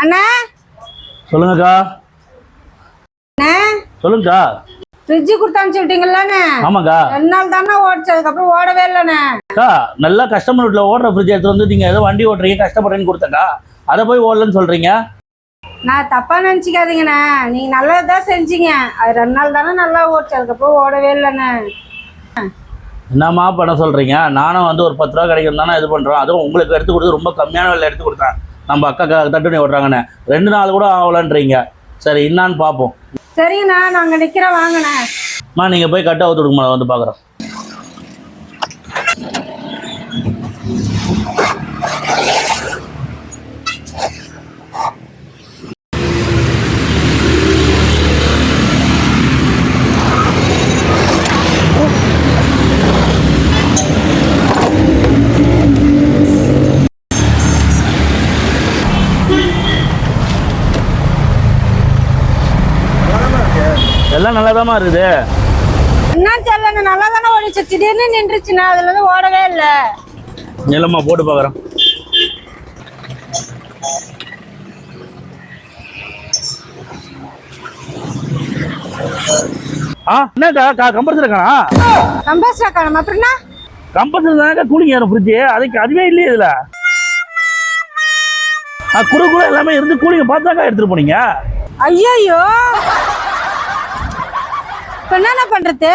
அண்ணா சொல்லுங்கக்கா. அண்ணா சொல்லுங்கக்கா. ஃப்ரிட்ஜ் கொடுத்து அனுப்பிச்சு விட்டீங்கல்லண்ணே? ஆமாக்கா. 2 நாள் தானே ஓடிச்சு, அதுக்கப்புறம் ஓடவே இல்லைண்ணே. அக்கா நல்லா கஸ்டமர் வீட்டில் ஓடுற ஃப்ரிட்ஜ் எடுத்து வந்து நீங்கள் ஏதோ வண்டி ஓட்டுறீங்க கஷ்டப்படுறேன்னு கொடுத்தக்கா, அதை போய் ஓடலன்னு சொல்கிறீங்க. நான் தப்பா நினச்சிக்காதீங்கண்ணே, நீங்கள் நல்லதுதான் செஞ்சீங்க. அது 2 நாள் தானே நல்லா ஓடிச்சு, அதுக்கப்புறம் ஓடவே இல்லைண்ணே. என்னம்மா பண்ண சொல்கிறீங்க? நானும் வந்து ஒரு 10 ரூபா கிடைக்கும் தானே இது பண்ணுறோம். அதுவும் உங்களுக்கு எடுத்து கொடுத்து ரொம்ப கம்மியான விலை எடுத்து கொடுத்தேன். நம்ம அக்கா தட்டுணி ஓட்டுறாங்கண்ணே, 2 நாள் கூட ஆகலன்றீங்க. சரி என்னான்னு பார்ப்போம். சரிங்கண்ணா, நாங்கள் நிற்கிறோம் வாங்கண்ணே. அம்மா நீங்கள் போய் கட்ட ஊற்று கொடுக்குமா, வந்து பார்க்குறோம். எல்லாம் நல்லாதாம்மா இருக்குது. என்னன்னு தெரியலண்ணே, நல்லா தானே ஓடிச்சு, திடீர்னு நின்றுச்சுண்ணா, அதுலேருந்து ஓடவே இல்லை. நிலமா போட்டு பார்க்குறோம். என்னக்கா கம்பல்சரி இருக்கானா? கம்பல்சரி காணும் அப்படின்னா? கம்பல்சரி தானக்கா கூலிங் ஏறும் ஃப்ரிட்ஜு, அதுவே இல்லையே இதில். குறு எல்லாமே இருந்து கூலிங்க பார்த்தாக்கா எடுத்துகிட்டு போனீங்க. ஐயோ இப்போ என்னென்ன பண்ணுறது?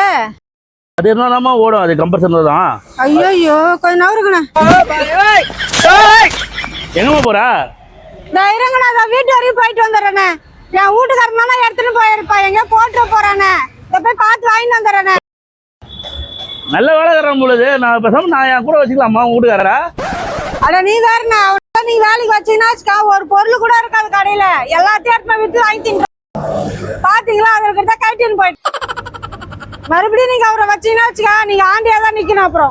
அது என்னமா ஓடும், அது கம்பல்சரி தான். ஐயோ கொஞ்சம் நவருங்கண்ணா. எங்கம்மா போறா? நான் இருங்கண்ணா, நான் வீட்டு வரைக்கும் போயிட்டு வந்துடுறேண்ணே. என் வீட்டுக்காரன் தானே எடுத்துன்னு போயிருப்பா, எங்கேயோ போட்டு போறானே, இதை போய் பார்த்து வாங்கிட்டு வந்துடுறேண்ணே. நல்ல வேலைக்காரன் பொழுது நான் பேசாம நான் என் கூட வச்சுக்கலாமா உங்க வீட்டுக்காரரா? அட நீ வேறண்ணா, நீ வேலைக்கு வச்சீங்கன்னா ஒரு பொருள் கூட இருக்காது கடையில, எல்லாத்தையும் எடுத்து வித்து வாங்கிட்டீங்க. பாத்தீங்களா, அதுக்கு தான் கைட்டின்னு போயிட்டு மறுபடியும் நீங்க அவரை வச்சீங்கன்னா வச்சுக்கா, நீங்க ஆண்டியா தான் நிக்கணும் அப்புறம்.